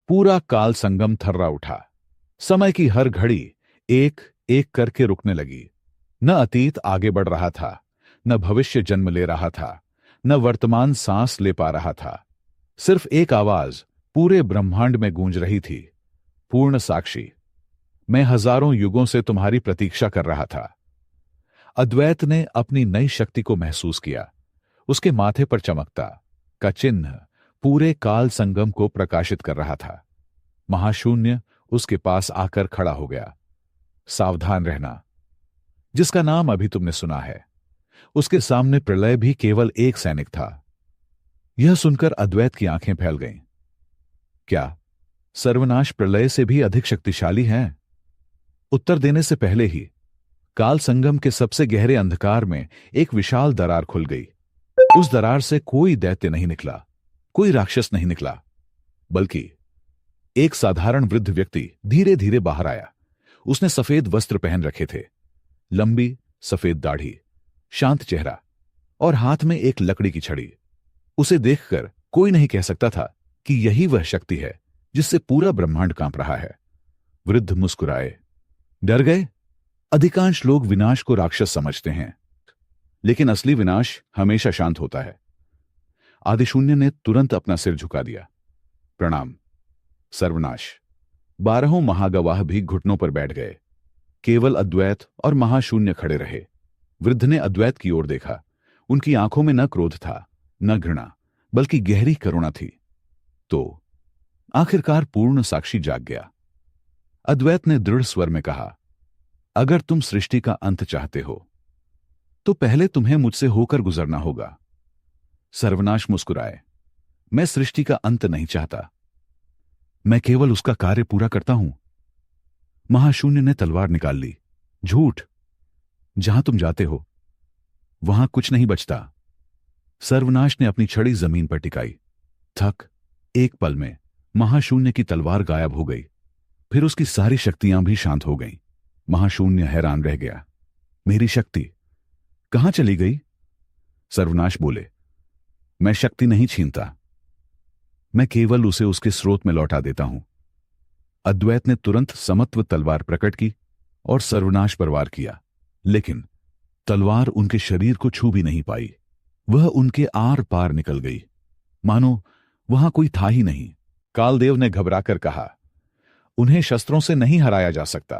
पूरा काल संगम थर्रा उठा। समय की हर घड़ी एक एक करके रुकने लगी। न अतीत आगे बढ़ रहा था, न भविष्य जन्म ले रहा था, न वर्तमान सांस ले पा रहा था। सिर्फ एक आवाज पूरे ब्रह्मांड में गूंज रही थी, पूर्ण साक्षी, मैं हजारों युगों से तुम्हारी प्रतीक्षा कर रहा था। अद्वैत ने अपनी नई शक्ति को महसूस किया। उसके माथे पर चमकता का चिन्ह पूरे काल संगम को प्रकाशित कर रहा था। महाशून्य उसके पास आकर खड़ा हो गया। सावधान रहना, जिसका नाम अभी तुमने सुना है, उसके सामने प्रलय भी केवल एक सैनिक था। यह सुनकर अद्वैत की आंखें फैल गईं। क्या सर्वनाश प्रलय से भी अधिक शक्तिशाली है? उत्तर देने से पहले ही काल संगम के सबसे गहरे अंधकार में एक विशाल दरार खुल गई। उस दरार से कोई दैत्य नहीं निकला, कोई राक्षस नहीं निकला, बल्कि एक साधारण वृद्ध व्यक्ति धीरे धीरे बाहर आया। उसने सफेद वस्त्र पहन रखे थे, लंबी सफेद दाढ़ी, शांत चेहरा और हाथ में एक लकड़ी की छड़ी। उसे देखकर कोई नहीं कह सकता था कि यही वह शक्ति है जिससे पूरा ब्रह्मांड कांप रहा है। वृद्ध मुस्कुराए। डर गए? अधिकांश लोग विनाश को राक्षस समझते हैं, लेकिन असली विनाश हमेशा शांत होता है। आदिशून्य ने तुरंत अपना सिर झुका दिया। प्रणाम सर्वनाश। 12 महागवाह भी घुटनों पर बैठ गए। केवल अद्वैत और महाशून्य खड़े रहे। वृद्ध ने अद्वैत की ओर देखा। उनकी आंखों में न क्रोध था, न घृणा, बल्कि गहरी करुणा थी। तो आखिरकार पूर्ण साक्षी जाग गया। अद्वैत ने दृढ़ स्वर में कहा, अगर तुम सृष्टि का अंत चाहते हो तो पहले तुम्हें मुझसे होकर गुजरना होगा। सर्वनाश मुस्कुराए। मैं सृष्टि का अंत नहीं चाहता, मैं केवल उसका कार्य पूरा करता हूं। महाशून्य ने तलवार निकाल ली। झूठ, जहां तुम जाते हो वहां कुछ नहीं बचता। सर्वनाश ने अपनी छड़ी जमीन पर टिकाई। थक, एक पल में महाशून्य की तलवार गायब हो गई। फिर उसकी सारी शक्तियां भी शांत हो गईं। महाशून्य हैरान रह गया। मेरी शक्ति कहां चली गई? सर्वनाश बोले, मैं शक्ति नहीं छीनता, मैं केवल उसे उसके स्रोत में लौटा देता हूं। अद्वैत ने तुरंत समत्व तलवार प्रकट की और सर्वनाश पर वार किया, लेकिन तलवार उनके शरीर को छू भी नहीं पाई। वह उनके आर पार निकल गई, मानो वहां कोई था ही नहीं। कालदेव ने घबराकर कहा, उन्हें शस्त्रों से नहीं हराया जा सकता,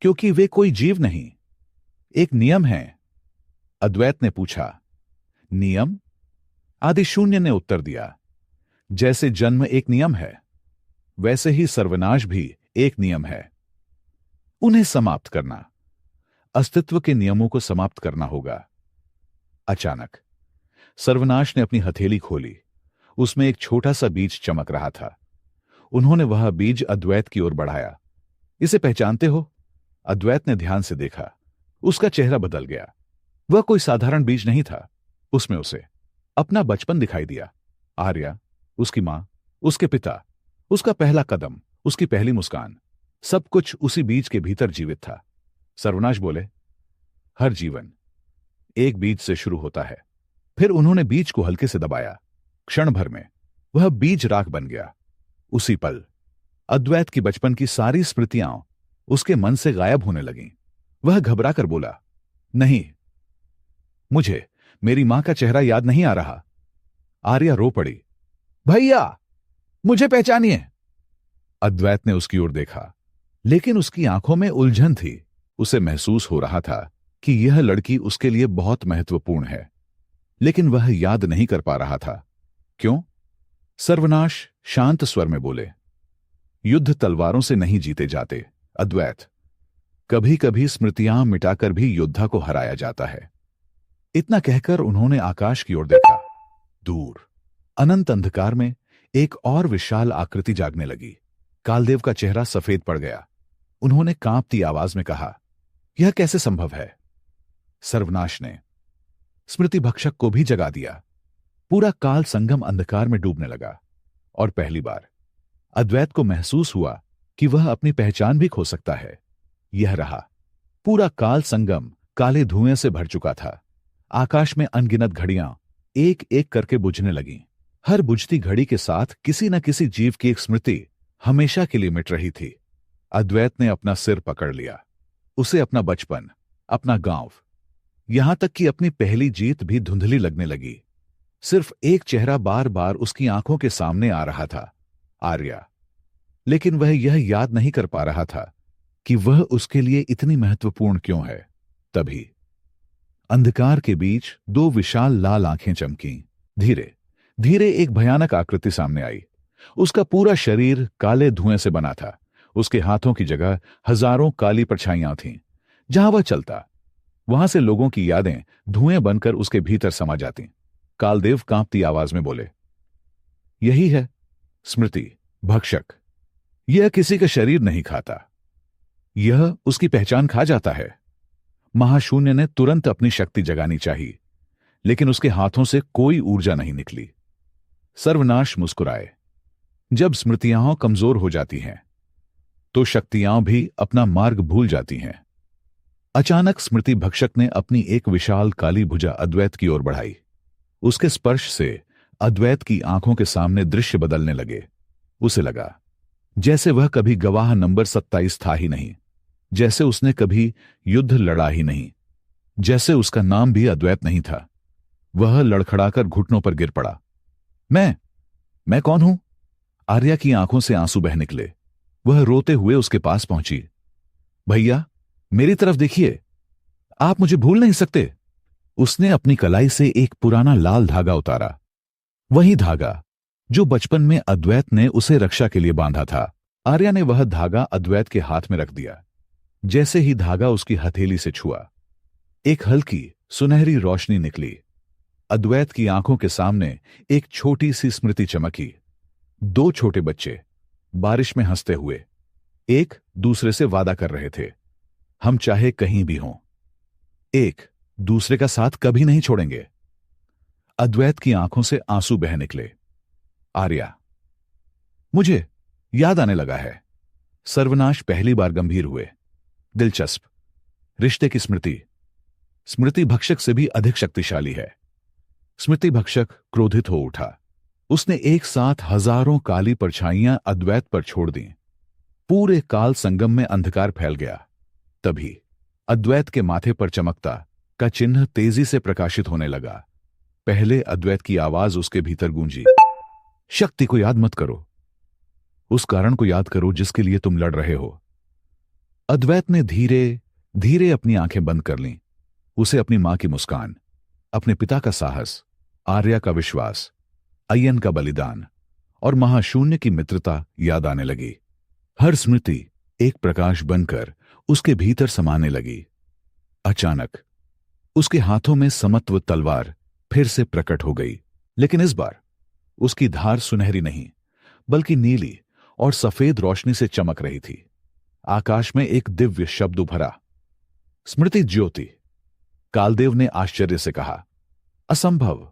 क्योंकि वे कोई जीव नहीं, एक नियम है। अद्वैत ने पूछा, नियम? आदिशून्य ने उत्तर दिया, जैसे जन्म एक नियम है, वैसे ही सर्वनाश भी एक नियम है। उन्हें समाप्त करना, अस्तित्व के नियमों को समाप्त करना होगा। अचानक सर्वनाश ने अपनी हथेली खोली। उसमें एक छोटा सा बीज चमक रहा था। उन्होंने वह बीज अद्वैत की ओर बढ़ाया। इसे पहचानते हो? अद्वैत ने ध्यान से देखा। उसका चेहरा बदल गया। वह कोई साधारण बीज नहीं था। उसमें उसे अपना बचपन दिखाई दिया। आर्या, उसकी मां, उसके पिता, उसका पहला कदम, उसकी पहली मुस्कान, सब कुछ उसी बीज के भीतर जीवित था। सर्वनाश बोले, हर जीवन एक बीज से शुरू होता है। फिर उन्होंने बीज को हल्के से दबाया। क्षण भर में वह बीज राख बन गया। उसी पल अद्वैत की बचपन की सारी स्मृतियां उसके मन से गायब होने लगीं। वह घबराकर बोला, नहीं, मुझे मेरी मां का चेहरा याद नहीं आ रहा। आर्या रो पड़ी, भैया मुझे पहचानिए। अद्वैत ने उसकी ओर देखा, लेकिन उसकी आंखों में उलझन थी। उसे महसूस हो रहा था कि यह लड़की उसके लिए बहुत महत्वपूर्ण है, लेकिन वह याद नहीं कर पा रहा था। क्यों? सर्वनाश शांत स्वर में बोले, युद्ध तलवारों से नहीं जीते जाते अद्वैत, कभी कभी स्मृतियां मिटाकर भी योद्धा को हराया जाता है। इतना कहकर उन्होंने आकाश की ओर देखा। दूर अनंत अंधकार में एक और विशाल आकृति जागने लगी। कालदेव का चेहरा सफेद पड़ गया। उन्होंने कांपती आवाज में कहा, यह कैसे संभव है? सर्वनाश ने स्मृति भक्षक को भी जगा दिया। पूरा काल संगम अंधकार में डूबने लगा और पहली बार अद्वैत को महसूस हुआ कि वह अपनी पहचान भी खो सकता है। यह रहा, पूरा काल संगम काले धुएं से भर चुका था। आकाश में अनगिनत घड़ियां एक एक करके बुझने लगीं। हर बुझती घड़ी के साथ किसी न किसी जीव की एक स्मृति हमेशा के लिए मिट रही थी। अद्वैत ने अपना सिर पकड़ लिया। उसे अपना बचपन, अपना गांव, यहां तक कि अपनी पहली जीत भी धुंधली लगने लगी। सिर्फ एक चेहरा बार बार उसकी आंखों के सामने आ रहा था, आर्या। लेकिन वह यह याद नहीं कर पा रहा था कि वह उसके लिए इतनी महत्वपूर्ण क्यों है। तभी अंधकार के बीच दो विशाल लाल आंखें चमकीं। धीरे धीरे एक भयानक आकृति सामने आई। उसका पूरा शरीर काले धुएं से बना था। उसके हाथों की जगह हजारों काली परछाइयां थीं। जहां वह चलता, वहां से लोगों की यादें धुएं बनकर उसके भीतर समा जाती। कालदेव कांपती आवाज में बोले, यही है स्मृति भक्षक। यह किसी का शरीर नहीं खाता, यह उसकी पहचान खा जाता है। महाशून्य ने तुरंत अपनी शक्ति जगानी चाहिए, लेकिन उसके हाथों से कोई ऊर्जा नहीं निकली। सर्वनाश मुस्कुराए। जब स्मृतियां कमजोर हो जाती हैं तो शक्तियां भी अपना मार्ग भूल जाती हैं। अचानक स्मृति भक्षक ने अपनी एक विशाल काली भुजा अद्वैत की ओर बढ़ाई। उसके स्पर्श से अद्वैत की आंखों के सामने दृश्य बदलने लगे। उसे लगा जैसे वह कभी गवाह नंबर 27 था ही नहीं, जैसे उसने कभी युद्ध लड़ा ही नहीं, जैसे उसका नाम भी अद्वैत नहीं था। वह लड़खड़ाकर घुटनों पर गिर पड़ा। मैं कौन हूं? आर्या की आंखों से आंसू बह निकले। वह रोते हुए उसके पास पहुंची। भैया, मेरी तरफ देखिए, आप मुझे भूल नहीं सकते। उसने अपनी कलाई से एक पुराना लाल धागा उतारा, वही धागा जो बचपन में अद्वैत ने उसे रक्षा के लिए बांधा था। आर्या ने वह धागा अद्वैत के हाथ में रख दिया। जैसे ही धागा उसकी हथेली से छुआ, एक हल्की सुनहरी रोशनी निकली। अद्वैत की आंखों के सामने एक छोटी सी स्मृति चमकी। दो छोटे बच्चे बारिश में हंसते हुए एक दूसरे से वादा कर रहे थे, हम चाहे कहीं भी हों, एक दूसरे का साथ कभी नहीं छोड़ेंगे। अद्वैत की आंखों से आंसू बह निकले। आर्या, मुझे याद आने लगा है। सर्वनाश पहली बार गंभीर हुए। दिलचस्प, रिश्ते की स्मृति स्मृति भक्षक से भी अधिक शक्तिशाली है। स्मृति भक्षक क्रोधित हो उठा। उसने एक साथ हजारों काली परछाइयां अद्वैत पर छोड़ दी। पूरे काल संगम में अंधकार फैल गया। तभी अद्वैत के माथे पर चमकता का चिन्ह तेजी से प्रकाशित होने लगा। पहले अद्वैत की आवाज उसके भीतर गूंजी, शक्ति को याद मत करो, उस कारण को याद करो जिसके लिए तुम लड़ रहे हो। अद्वैत ने धीरे धीरे अपनी आंखें बंद कर लीं। उसे अपनी मां की मुस्कान, अपने पिता का साहस, आर्या का विश्वास, अय्यन का बलिदान और महाशून्य की मित्रता याद आने लगी। हर स्मृति एक प्रकाश बनकर उसके भीतर समाने लगी। अचानक उसके हाथों में समत्व तलवार फिर से प्रकट हो गई, लेकिन इस बार उसकी धार सुनहरी नहीं बल्कि नीली और सफेद रोशनी से चमक रही थी। आकाश में एक दिव्य शब्द उभरा, स्मृति ज्योति। कालदेव ने आश्चर्य से कहा, असंभव।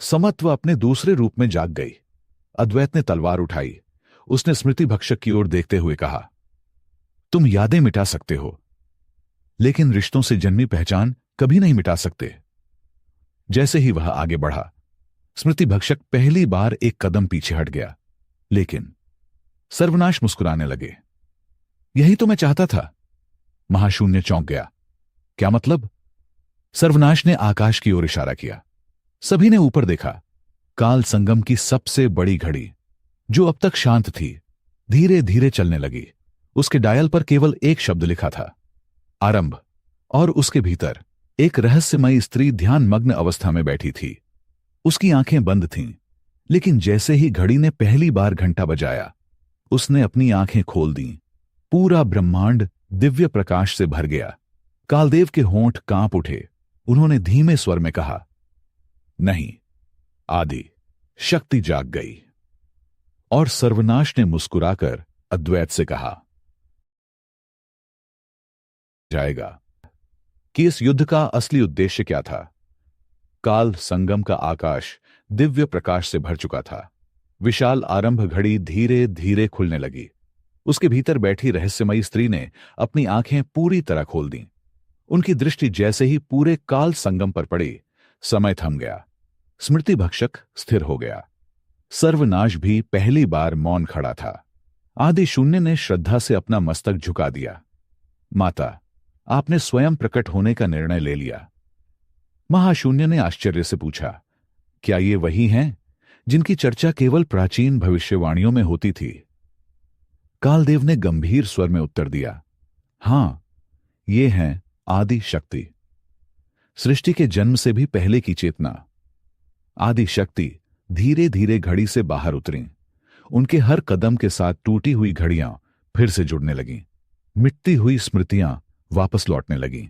समत्व अपने दूसरे रूप में जाग गई। अद्वैत ने तलवार उठाई। उसने स्मृति भक्षक की ओर देखते हुए कहा, तुम यादें मिटा सकते हो, लेकिन रिश्तों से जन्मी पहचान कभी नहीं मिटा सकते। जैसे ही वह आगे बढ़ा, स्मृति भक्षक पहली बार एक कदम पीछे हट गया, लेकिन सर्वनाश मुस्कुराने लगे। यही तो मैं चाहता था। महाशून्य चौंक गया। क्या मतलब? सर्वनाश ने आकाश की ओर इशारा किया। सभी ने ऊपर देखा। काल संगम की सबसे बड़ी घड़ी, जो अब तक शांत थी, धीरे धीरे चलने लगी। उसके डायल पर केवल एक शब्द लिखा था, आरंभ। और उसके भीतर एक रहस्यमयी स्त्री ध्यानमग्न अवस्था में बैठी थी। उसकी आंखें बंद थीं, लेकिन जैसे ही घड़ी ने पहली बार घंटा बजाया, उसने अपनी आंखें खोल दीं। पूरा ब्रह्मांड दिव्य प्रकाश से भर गया। कालदेव के होंठ कांप उठे। उन्होंने धीमे स्वर में कहा, नहीं, आदि शक्ति जाग गई। और सर्वनाश ने मुस्कुराकर अद्वैत से कहा, जाएगा कि इस युद्ध का असली उद्देश्य क्या था। काल संगम का आकाश दिव्य प्रकाश से भर चुका था। विशाल आरंभ घड़ी धीरे धीरे खुलने लगी। उसके भीतर बैठी रहस्यमयी स्त्री ने अपनी आंखें पूरी तरह खोल दी। उनकी दृष्टि जैसे ही पूरे काल संगम पर पड़ी, समय थम गया। स्मृति भक्षक स्थिर हो गया। सर्वनाश भी पहली बार मौन खड़ा था। आदि शून्य ने श्रद्धा से अपना मस्तक झुका दिया। माता, आपने स्वयं प्रकट होने का निर्णय ले लिया। महाशून्य ने आश्चर्य से पूछा, क्या ये वही हैं जिनकी चर्चा केवल प्राचीन भविष्यवाणियों में होती थी? कालदेव ने गंभीर स्वर में उत्तर दिया, हां, ये हैं आदि शक्ति, सृष्टि के जन्म से भी पहले की चेतना। आदि शक्ति धीरे धीरे घड़ी से बाहर उतरी। उनके हर कदम के साथ टूटी हुई घड़ियां फिर से जुड़ने लगीं। मिटती हुई स्मृतियां वापस लौटने लगीं।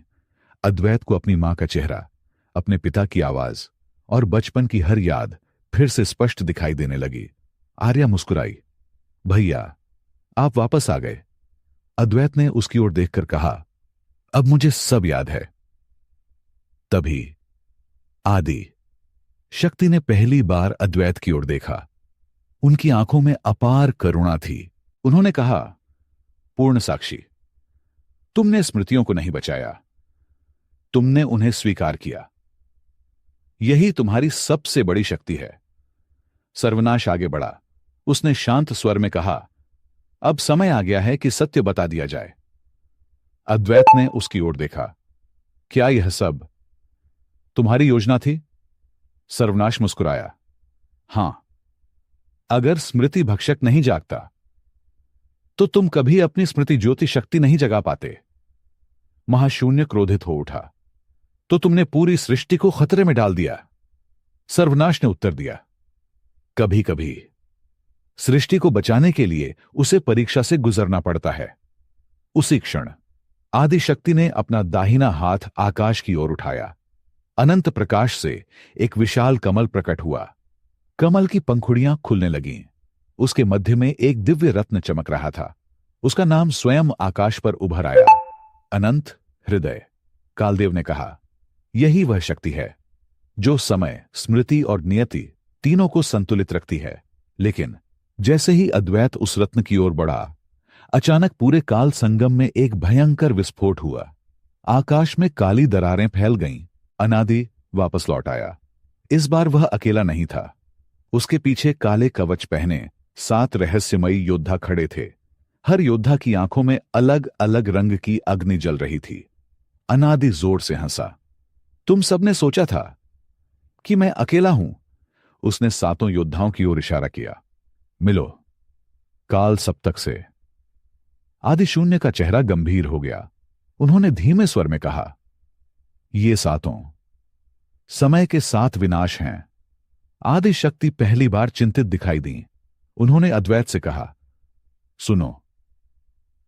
अद्वैत को अपनी मां का चेहरा, अपने पिता की आवाज और बचपन की हर याद फिर से स्पष्ट दिखाई देने लगी। आर्या मुस्कुराई। भैया, आप वापस आ गए। अद्वैत ने उसकी ओर देखकर कहा, अब मुझे सब याद है। तभी आदि शक्ति ने पहली बार अद्वैत की ओर देखा। उनकी आंखों में अपार करुणा थी। उन्होंने कहा, पूर्ण साक्षी, तुमने स्मृतियों को नहीं बचाया, तुमने उन्हें स्वीकार किया। यही तुम्हारी सबसे बड़ी शक्ति है। सर्वनाश आगे बढ़ा। उसने शांत स्वर में कहा, अब समय आ गया है कि सत्य बता दिया जाए। अद्वैत ने उसकी ओर देखा। क्या यह सब तुम्हारी योजना थी? सर्वनाश मुस्कुराया। हां, अगर स्मृति भक्षक नहीं जागता तो तुम कभी अपनी स्मृति ज्योति शक्ति नहीं जगा पाते। महाशून्य क्रोधित हो उठा। तो तुमने पूरी सृष्टि को खतरे में डाल दिया। सर्वनाश ने उत्तर दिया, कभी कभी सृष्टि को बचाने के लिए उसे परीक्षा से गुजरना पड़ता है। उसी क्षण आदि शक्ति ने अपना दाहिना हाथ आकाश की ओर उठाया। अनंत प्रकाश से एक विशाल कमल प्रकट हुआ। कमल की पंखुड़ियां खुलने लगीं। उसके मध्य में एक दिव्य रत्न चमक रहा था। उसका नाम स्वयं आकाश पर उभर आया, अनंत हृदय। कालदेव ने कहा, यही वह शक्ति है जो समय, स्मृति और नियति तीनों को संतुलित रखती है। लेकिन जैसे ही अद्वैत उस रत्न की ओर बढ़ा, अचानक पूरे काल संगम में एक भयंकर विस्फोट हुआ। आकाश में काली दरारें फैल गईं। अनादि वापस लौट आया। इस बार वह अकेला नहीं था। उसके पीछे काले कवच पहने 7 रहस्यमयी योद्धा खड़े थे। हर योद्धा की आंखों में अलग अलग रंग की अग्नि जल रही थी। अनादि जोर से हंसा। तुम सबने सोचा था कि मैं अकेला हूं। उसने 7 योद्धाओं की ओर इशारा किया। मिलो काल सप्तक से। आदि शून्य का चेहरा गंभीर हो गया। उन्होंने धीमे स्वर में कहा, ये 7 समय के 7 विनाश हैं। आदि शक्ति पहली बार चिंतित दिखाई दी। उन्होंने अद्वैत से कहा, सुनो,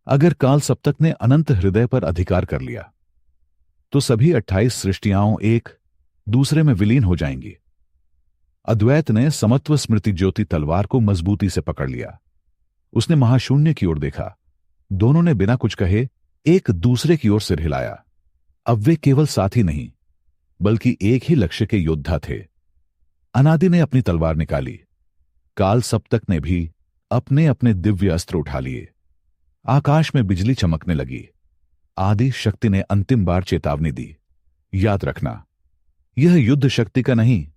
अगर काल सप्तक ने अनंत हृदय पर अधिकार कर लिया तो सभी 28 सृष्टियां एक दूसरे में विलीन हो जाएंगी। अद्वैत ने समत्व स्मृति ज्योति तलवार को मजबूती से पकड़ लिया। उसने महाशून्य की ओर देखा। दोनों ने बिना कुछ कहे एक दूसरे की ओर सिर हिलाया। अब वे केवल साथी नहीं, बल्कि एक ही लक्ष्य के योद्धा थे। अनादि ने अपनी तलवार निकाली। काल सप्तक ने भी अपने अपने दिव्य अस्त्र उठा लिए। आकाश में बिजली चमकने लगी। आदि शक्ति ने अंतिम बार चेतावनी दी, याद रखना, यह युद्ध शक्ति का नहीं,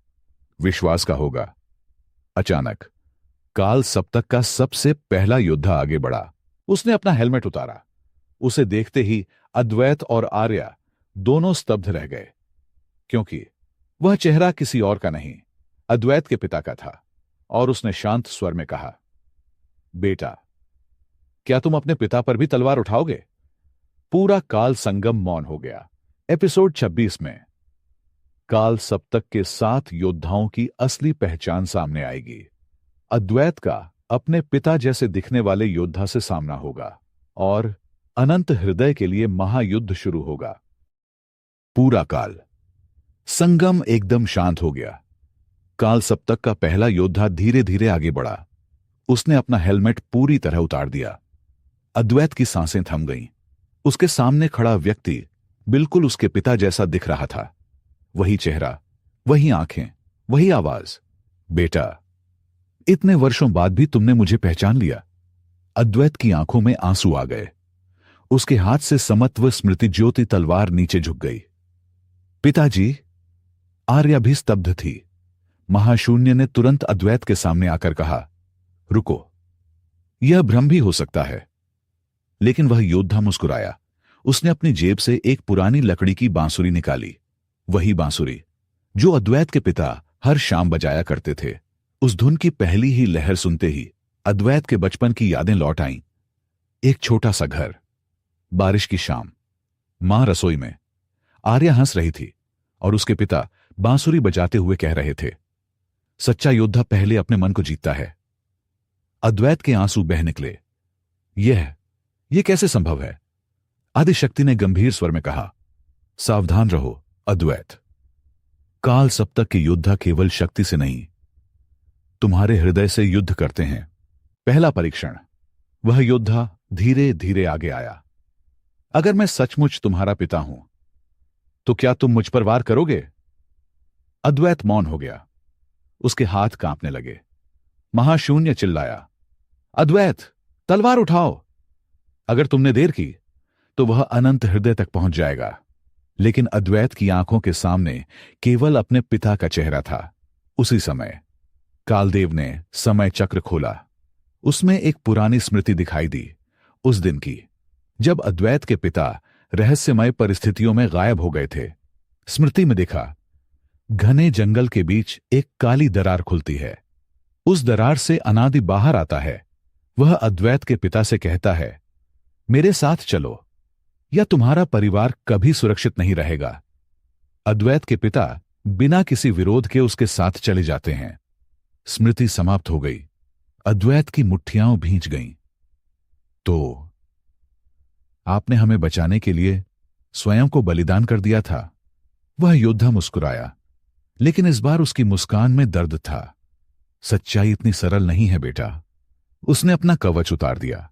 विश्वास का होगा। अचानक काल सप्तक का सबसे पहला योद्धा आगे बढ़ा। उसने अपना हेलमेट उतारा। उसे देखते ही अद्वैत और आर्या दोनों स्तब्ध रह गए, क्योंकि वह चेहरा किसी और का नहीं, अद्वैत के पिता का था। और उसने शांत स्वर में कहा, बेटा, क्या तुम अपने पिता पर भी तलवार उठाओगे? पूरा काल संगम मौन हो गया। एपिसोड 26 में काल सप्तक के 7 योद्धाओं की असली पहचान सामने आएगी। अद्वैत का अपने पिता जैसे दिखने वाले योद्धा से सामना होगा और अनंत हृदय के लिए महायुद्ध शुरू होगा। पूरा काल संगम एकदम शांत हो गया। काल सप्तक का पहला योद्धा धीरे धीरे आगे बढ़ा। उसने अपना हेलमेट पूरी तरह उतार दिया। अद्वैत की सांसें थम गईं। उसके सामने खड़ा व्यक्ति बिल्कुल उसके पिता जैसा दिख रहा था। वही चेहरा, वही आंखें, वही आवाज। बेटा, इतने वर्षों बाद भी तुमने मुझे पहचान लिया। अद्वैत की आंखों में आंसू आ गए। उसके हाथ से समत्व स्मृति ज्योति तलवार नीचे झुक गई। पिताजी। आर्या भी स्तब्ध थी। महाशून्य ने तुरंत अद्वैत के सामने आकर कहा, रुको, यह भ्रम भी हो सकता है। लेकिन वह योद्धा मुस्कुराया। उसने अपनी जेब से एक पुरानी लकड़ी की बांसुरी निकाली, वही बांसुरी जो अद्वैत के पिता हर शाम बजाया करते थे। उस धुन की पहली ही लहर सुनते ही अद्वैत के बचपन की यादें लौट आईं। एक छोटा सा घर, बारिश की शाम, मां रसोई में, आर्या हंस रही थी और उसके पिता बांसुरी बजाते हुए कह रहे थे, सच्चा योद्धा पहले अपने मन को जीतता है। अद्वैत के आंसू बह निकले। यह कैसे संभव है? आदिशक्ति ने गंभीर स्वर में कहा, सावधान रहो अद्वैत। काल सप्तक के योद्धा केवल शक्ति से नहीं, तुम्हारे हृदय से युद्ध करते हैं। पहला परीक्षण। वह योद्धा धीरे धीरे आगे आया। अगर मैं सचमुच तुम्हारा पिता हूं तो क्या तुम मुझ पर वार करोगे? अद्वैत मौन हो गया। उसके हाथ कांपने लगे। महाशून्य चिल्लाया, अद्वैत, तलवार उठाओ। अगर तुमने देर की तो वह अनंत हृदय तक पहुंच जाएगा। लेकिन अद्वैत की आंखों के सामने केवल अपने पिता का चेहरा था। उसी समय कालदेव ने समय चक्र खोला। उसमें एक पुरानी स्मृति दिखाई दी, उस दिन की जब अद्वैत के पिता रहस्यमय परिस्थितियों में गायब हो गए थे। स्मृति में दिखा, घने जंगल के बीच एक काली दरार खुलती है। उस दरार से अनादि बाहर आता है। वह अद्वैत के पिता से कहता है, मेरे साथ चलो या तुम्हारा परिवार कभी सुरक्षित नहीं रहेगा। अद्वैत के पिता बिना किसी विरोध के उसके साथ चले जाते हैं। स्मृति समाप्त हो गई। अद्वैत की मुट्ठियां भींच गईं। तो आपने हमें बचाने के लिए स्वयं को बलिदान कर दिया था। वह योद्धा मुस्कुराया, लेकिन इस बार उसकी मुस्कान में दर्द था। सच्चाई इतनी सरल नहीं है बेटा। उसने अपना कवच उतार दिया।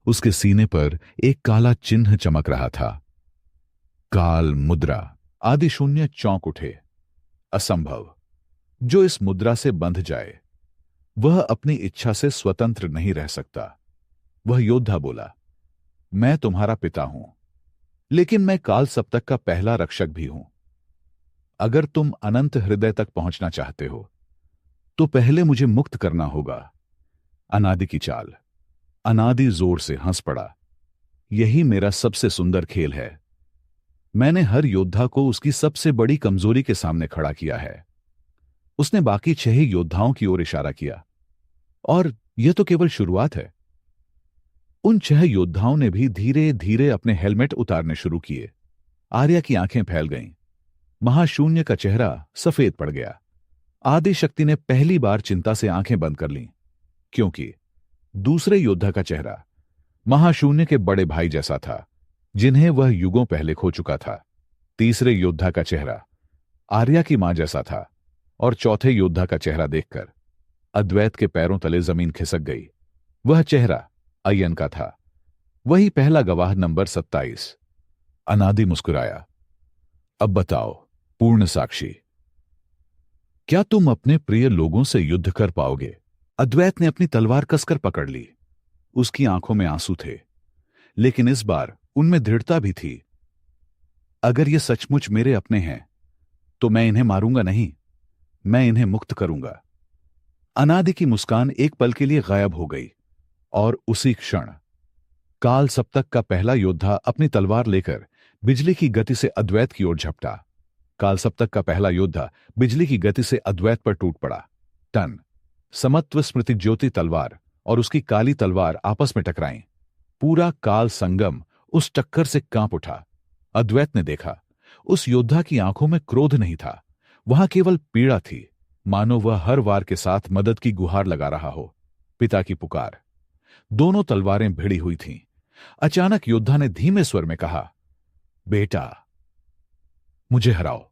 उसके सीने पर एक काला चिन्ह चमक रहा था, काल मुद्रा। आदिशून्य चौंक उठे। असंभव। जो इस मुद्रा से बंध जाए वह अपनी इच्छा से स्वतंत्र नहीं रह सकता। वह योद्धा बोला, मैं तुम्हारा पिता हूं, लेकिन मैं काल सप्तक का पहला रक्षक भी हूं। अगर तुम अनंत हृदय तक पहुंचना चाहते हो तो पहले मुझे मुक्त करना होगा। अनादि की चाल। अनादि जोर से हंस पड़ा। यही मेरा सबसे सुंदर खेल है। मैंने हर योद्धा को उसकी सबसे बड़ी कमजोरी के सामने खड़ा किया है। उसने बाकी 6 योद्धाओं की ओर इशारा किया। और यह तो केवल शुरुआत है। उन 6 योद्धाओं ने भी धीरे धीरे अपने हेलमेट उतारने शुरू किए। आर्या की आंखें फैल गईं। महाशून्य का चेहरा सफेद पड़ गया। आदिशक्ति ने पहली बार चिंता से आंखें बंद कर लीं, क्योंकि दूसरे योद्धा का चेहरा महाशून्य के बड़े भाई जैसा था, जिन्हें वह युगों पहले खो चुका था। तीसरे योद्धा का चेहरा आर्या की मां जैसा था, और चौथे योद्धा का चेहरा देखकर अद्वैत के पैरों तले जमीन खिसक गई। वह चेहरा अय्यन का था, वही पहला गवाह नंबर 27। अनादि मुस्कुराया। अब बताओ पूर्ण साक्षी, क्या तुम अपने प्रिय लोगों से युद्ध कर पाओगे? अद्वैत ने अपनी तलवार कसकर पकड़ ली। उसकी आंखों में आंसू थे, लेकिन इस बार उनमें दृढ़ता भी थी। अगर ये सचमुच मेरे अपने हैं तो मैं इन्हें मारूंगा नहीं, मैं इन्हें मुक्त करूंगा। अनादि की मुस्कान एक पल के लिए गायब हो गई, और उसी क्षण काल सप्तक का पहला योद्धा अपनी तलवार लेकर बिजली की गति से अद्वैत की ओर झपटा। काल सप्तक का पहला योद्धा बिजली की गति से अद्वैत पर टूट पड़ा। टन। समत्व स्मृति ज्योति तलवार और उसकी काली तलवार आपस में टकराईं। पूरा काल संगम उस टक्कर से कांप उठा। अद्वैत ने देखा, उस योद्धा की आंखों में क्रोध नहीं था, वहां केवल पीड़ा थी, मानो वह हर वार के साथ मदद की गुहार लगा रहा हो। पिता की पुकार। दोनों तलवारें भिड़ी हुई थीं। अचानक योद्धा ने धीमे स्वर में कहा, बेटा, मुझे हराओ,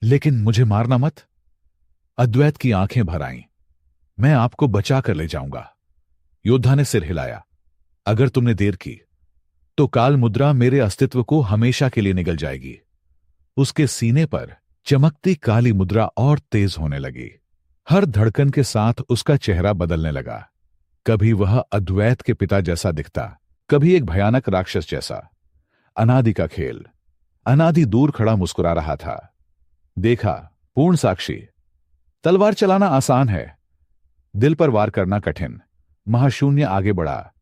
लेकिन मुझे मारना मत। अद्वैत की आंखें भर आईं। मैं आपको बचा कर ले जाऊंगा। योद्धा ने सिर हिलाया। अगर तुमने देर की तो काल मुद्रा मेरे अस्तित्व को हमेशा के लिए निगल जाएगी। उसके सीने पर चमकती काली मुद्रा और तेज होने लगी। हर धड़कन के साथ उसका चेहरा बदलने लगा। कभी वह अद्वैत के पिता जैसा दिखता, कभी एक भयानक राक्षस जैसा। अनादि का खेल। अनादि दूर खड़ा मुस्कुरा रहा था। देखा पूर्ण साक्षी, तलवार चलाना आसान है, दिल पर वार करना कठिन। महाशून्य आगे बढ़ा।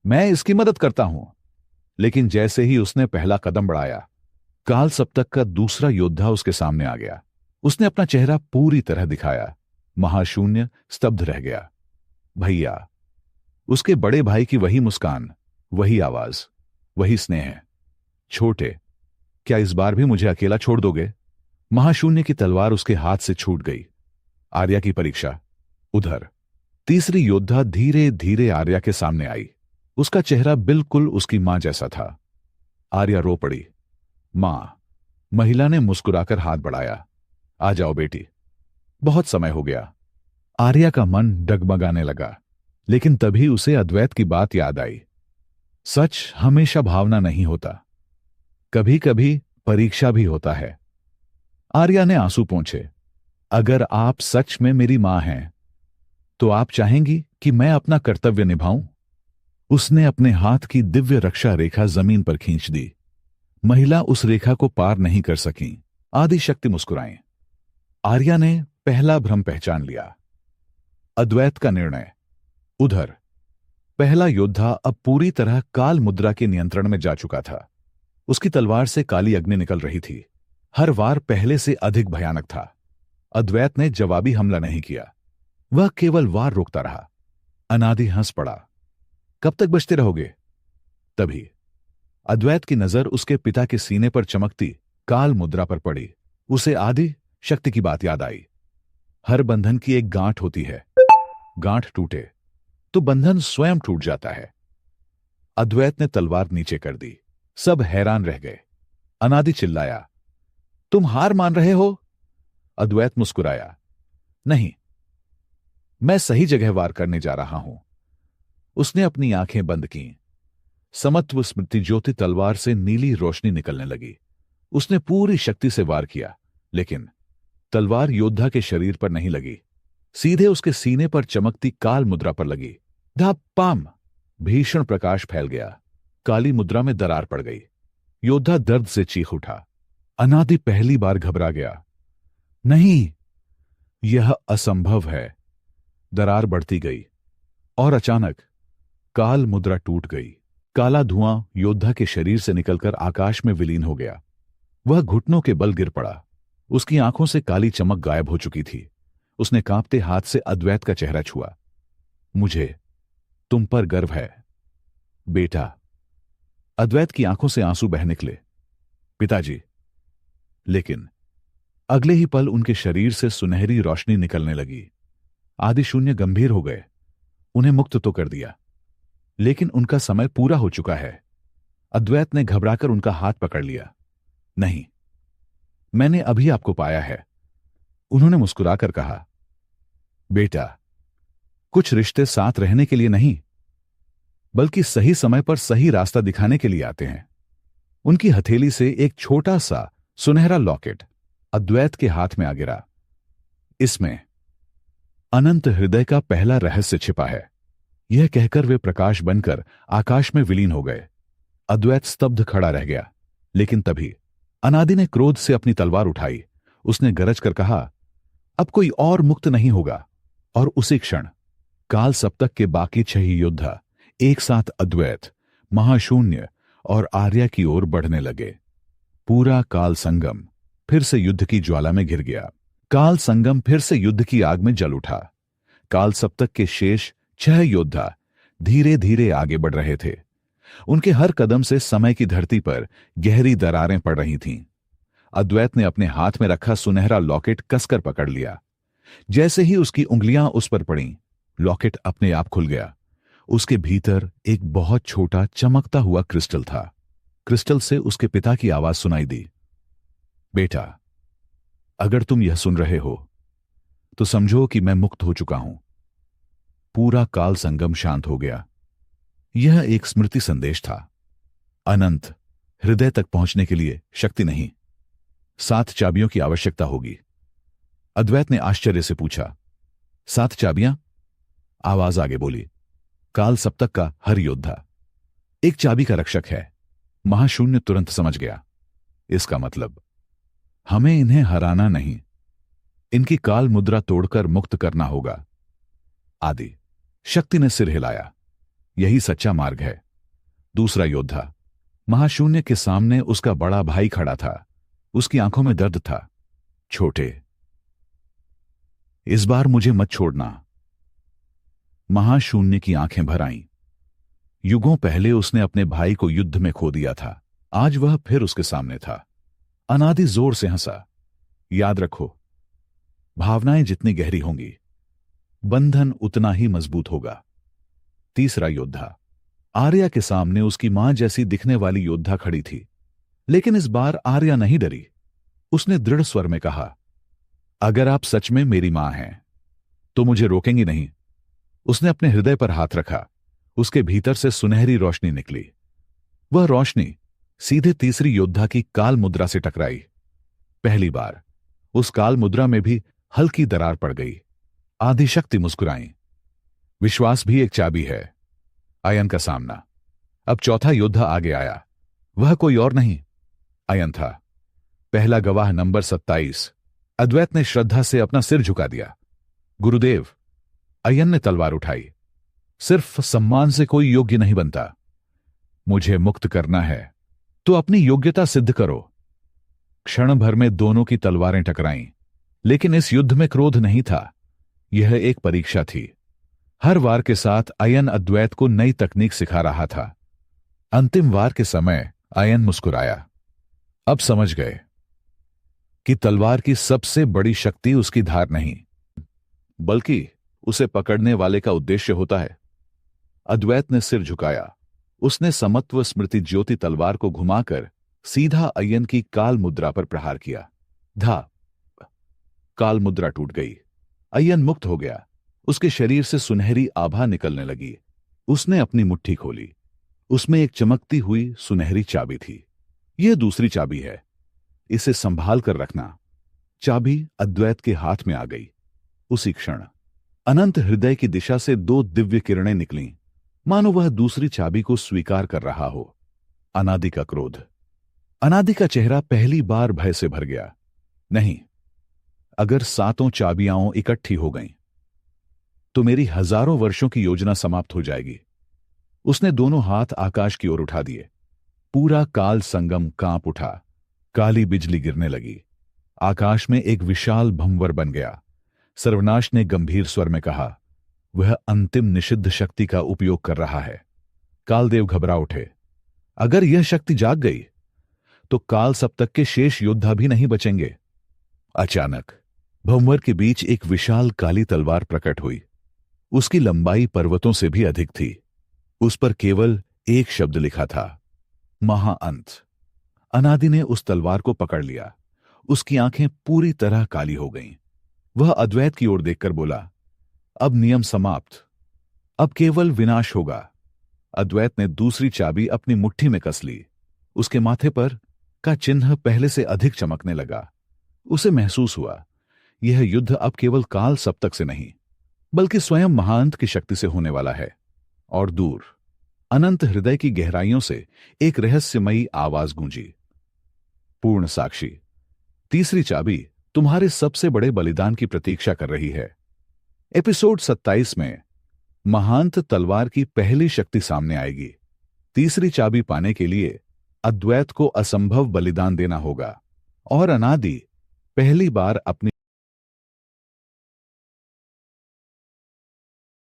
मैं इसकी मदद करता हूं। लेकिन जैसे ही उसने पहला कदम बढ़ाया, काल सप्तक का दूसरा योद्धा उसके सामने आ गया। उसने अपना चेहरा पूरी तरह दिखाया। महाशून्य स्तब्ध रह गया। भैया। उसके बड़े भाई की वही मुस्कान, वही आवाज, वही स्नेह। छोटे, क्या इस बार भी मुझे अकेला छोड़ दोगे? महाशून्य की तलवार उसके हाथ से छूट गई। आर्या की परीक्षा। उधर तीसरी योद्धा धीरे धीरे आर्या के सामने आई। उसका चेहरा बिल्कुल उसकी मां जैसा था। आर्या रो पड़ी। मां। महिला ने मुस्कुराकर हाथ बढ़ाया। आ जाओ बेटी, बहुत समय हो गया। आर्या का मन डगमगाने लगा, लेकिन तभी उसे अद्वैत की बात याद आई। सच हमेशा भावना नहीं होता, कभी कभी परीक्षा भी होता है। आर्या ने आंसू पोंछे। अगर आप सच में मेरी मां हैं, तो आप चाहेंगी कि मैं अपना कर्तव्य निभाऊं? उसने अपने हाथ की दिव्य रक्षा रेखा जमीन पर खींच दी। महिला उस रेखा को पार नहीं कर सकी। आदि शक्ति मुस्कुराएं। आर्या ने पहला भ्रम पहचान लिया। अद्वैत का निर्णय। उधर पहला योद्धा अब पूरी तरह काल मुद्रा के नियंत्रण में जा चुका था। उसकी तलवार से काली अग्नि निकल रही थी। हर वार पहले से अधिक भयानक था। अद्वैत ने जवाबी हमला नहीं किया, वह केवल वार रोकता रहा। अनादि हंस पड़ा। कब तक बचते रहोगे? तभी अद्वैत की नजर उसके पिता के सीने पर चमकती काल मुद्रा पर पड़ी। उसे आदि शक्ति की बात याद आई। हर बंधन की एक गांठ होती है, गांठ टूटे तो बंधन स्वयं टूट जाता है। अद्वैत ने तलवार नीचे कर दी। सब हैरान रह गए। अनादि चिल्लाया, तुम हार मान रहे हो? अद्वैत मुस्कुराया, नहीं, मैं सही जगह वार करने जा रहा हूं। उसने अपनी आंखें बंद की। समत्व स्मृति ज्योति तलवार से नीली रोशनी निकलने लगी। उसने पूरी शक्ति से वार किया, लेकिन तलवार योद्धा के शरीर पर नहीं लगी, सीधे उसके सीने पर चमकती काल मुद्रा पर लगी। धपाम! भीषण प्रकाश फैल गया। काली मुद्रा में दरार पड़ गई। योद्धा दर्द से चीख उठा। अनादि पहली बार घबरा गया। नहीं, यह असंभव है। दरार बढ़ती गई और अचानक काल मुद्रा टूट गई। काला धुआं योद्धा के शरीर से निकलकर आकाश में विलीन हो गया। वह घुटनों के बल गिर पड़ा। उसकी आंखों से काली चमक गायब हो चुकी थी। उसने कांपते हाथ से अद्वैत का चेहरा छुआ। मुझे तुम पर गर्व है, बेटा। अद्वैत की आंखों से आंसू बह निकले। पिताजी। लेकिन अगले ही पल उनके शरीर से सुनहरी रोशनी निकलने लगी। आदि शून्य गंभीर हो गए। उन्हें मुक्त तो कर दिया, लेकिन उनका समय पूरा हो चुका है। अद्वैत ने घबराकर उनका हाथ पकड़ लिया। नहीं, मैंने अभी आपको पाया है, उन्होंने मुस्कुराकर कहा। बेटा, कुछ रिश्ते साथ रहने के लिए नहीं, बल्कि सही समय पर सही रास्ता दिखाने के लिए आते हैं। उनकी हथेली से एक छोटा सा सुनहरा लॉकेट अद्वैत के हाथ में आ गिरा। इसमें अनंत हृदय का पहला रहस्य छिपा है। यह कहकर वे प्रकाश बनकर आकाश में विलीन हो गए। अद्वैत स्तब्ध खड़ा रह गया, लेकिन तभी अनादि ने क्रोध से अपनी तलवार उठाई। उसने गरज कर कहा, अब कोई और मुक्त नहीं होगा। और उसी क्षण काल सप्तक के बाकी 6 योद्धा एक साथ अद्वैत, महाशून्य और आर्या की ओर बढ़ने लगे। पूरा काल संगम फिर से युद्ध की ज्वाला में घिर गया। काल संगम फिर से युद्ध की आग में जल उठा। काल सप्तक के शेष 6 योद्धा धीरे धीरे आगे बढ़ रहे थे। उनके हर कदम से समय की धरती पर गहरी दरारें पड़ रही थीं। अद्वैत ने अपने हाथ में रखा सुनहरा लॉकेट कसकर पकड़ लिया। जैसे ही उसकी उंगलियां उस पर पड़ीं, लॉकेट अपने आप खुल गया। उसके भीतर एक बहुत छोटा चमकता हुआ क्रिस्टल था। क्रिस्टल से उसके पिता की आवाज सुनाई दी। बेटा, अगर तुम यह सुन रहे हो तो समझो कि मैं मुक्त हो चुका हूं। पूरा काल संगम शांत हो गया। यह एक स्मृति संदेश था। अनंत हृदय तक पहुंचने के लिए शक्ति नहीं, 7 चाबियों की आवश्यकता होगी। अद्वैत ने आश्चर्य से पूछा, 7 चाबियां? आवाज आगे बोली, काल सप्तक का हर योद्धा एक चाबी का रक्षक है। महाशून्य तुरंत समझ गया। इसका मतलब हमें इन्हें हराना नहीं, इनकी काल मुद्रा तोड़कर मुक्त करना होगा। आदि शक्ति ने सिर हिलाया। यही सच्चा मार्ग है। दूसरा योद्धा महाशून्य के सामने उसका बड़ा भाई खड़ा था। उसकी आंखों में दर्द था। छोटे, इस बार मुझे मत छोड़ना। महाशून्य की आंखें भर आईं। युगों पहले उसने अपने भाई को युद्ध में खो दिया था। आज वह फिर उसके सामने था। अनादि जोर से हंसा। याद रखो, भावनाएं जितनी गहरी होंगी, बंधन उतना ही मजबूत होगा। तीसरा योद्धा आर्या के सामने उसकी मां जैसी दिखने वाली योद्धा खड़ी थी। लेकिन इस बार आर्या नहीं डरी। उसने दृढ़ स्वर में कहा, अगर आप सच में मेरी मां हैं तो मुझे रोकेंगी नहीं। उसने अपने हृदय पर हाथ रखा। उसके भीतर से सुनहरी रोशनी निकली। वह रोशनी सीधे तीसरी योद्धा की काल मुद्रा से टकराई। पहली बार उस काल मुद्रा में भी हल्की दरार पड़ गई। आदिशक्ति मुस्कुराई। विश्वास भी एक चाबी है। अयन का सामना। अब चौथा योद्धा आगे आया। वह कोई और नहीं, अयन था। पहला गवाह नंबर 27। अद्वैत ने श्रद्धा से अपना सिर झुका दिया। गुरुदेव, अयन ने तलवार उठाई। सिर्फ सम्मान से कोई योग्य नहीं बनता। मुझे मुक्त करना है तो अपनी योग्यता सिद्ध करो। क्षण भर में दोनों की तलवारें टकराईं। लेकिन इस युद्ध में क्रोध नहीं था। यह एक परीक्षा थी। हर वार के साथ अयन अद्वैत को नई तकनीक सिखा रहा था। अंतिम वार के समय अयन मुस्कुराया। अब समझ गए कि तलवार की सबसे बड़ी शक्ति उसकी धार नहीं, बल्कि उसे पकड़ने वाले का उद्देश्य होता है। अद्वैत ने सिर झुकाया। उसने समत्व स्मृति ज्योति तलवार को घुमाकर सीधा अयन की काल मुद्रा पर प्रहार किया। धा, काल मुद्रा टूट गई। अयन मुक्त हो गया। उसके शरीर से सुनहरी आभा निकलने लगी। उसने अपनी मुट्ठी खोली। उसमें एक चमकती हुई सुनहरी चाबी थी। यह दूसरी चाबी है, इसे संभाल कर रखना। चाबी अद्वैत के हाथ में आ गई। उसी क्षण अनंत हृदय की दिशा से दो दिव्य किरणें निकलीं, मानो वह दूसरी चाबी को स्वीकार कर रहा हो। अनादि का क्रोध। अनादि का चेहरा पहली बार भय से भर गया। नहीं, अगर सातों चाबियां इकट्ठी हो गईं तो मेरी हजारों वर्षों की योजना समाप्त हो जाएगी। उसने दोनों हाथ आकाश की ओर उठा दिए। पूरा काल संगम कांप उठा। काली बिजली गिरने लगी। आकाश में एक विशाल भंवर बन गया। सर्वनाश ने गंभीर स्वर में कहा, वह अंतिम निषिद्ध शक्ति का उपयोग कर रहा है। कालदेव घबरा उठे। अगर यह शक्ति जाग गई तो काल सप्तक के शेष योद्धा भी नहीं बचेंगे। अचानक भंवर के बीच एक विशाल काली तलवार प्रकट हुई। उसकी लंबाई पर्वतों से भी अधिक थी। उस पर केवल एक शब्द लिखा था, महाअंत। अनादि ने उस तलवार को पकड़ लिया। उसकी आंखें पूरी तरह काली हो गईं। वह अद्वैत की ओर देखकर बोला, अब नियम समाप्त। अब केवल विनाश होगा। अद्वैत ने दूसरी चाबी अपनी मुट्ठी में कस ली। उसके माथे पर का चिन्ह पहले से अधिक चमकने लगा। उसे महसूस हुआ, यह युद्ध अब केवल काल सप्तक से नहीं, बल्कि स्वयं महाअंत की शक्ति से होने वाला है। और दूर अनंत हृदय की गहराइयों से एक रहस्यमयी आवाज गूंजी, पूर्ण साक्षी, तीसरी चाबी तुम्हारे सबसे बड़े बलिदान की प्रतीक्षा कर रही है। एपिसोड 27 में महांत तलवार की पहली शक्ति सामने आएगी। तीसरी चाबी पाने के लिए अद्वैत को असंभव बलिदान देना होगा और अनादि पहली बार अपनी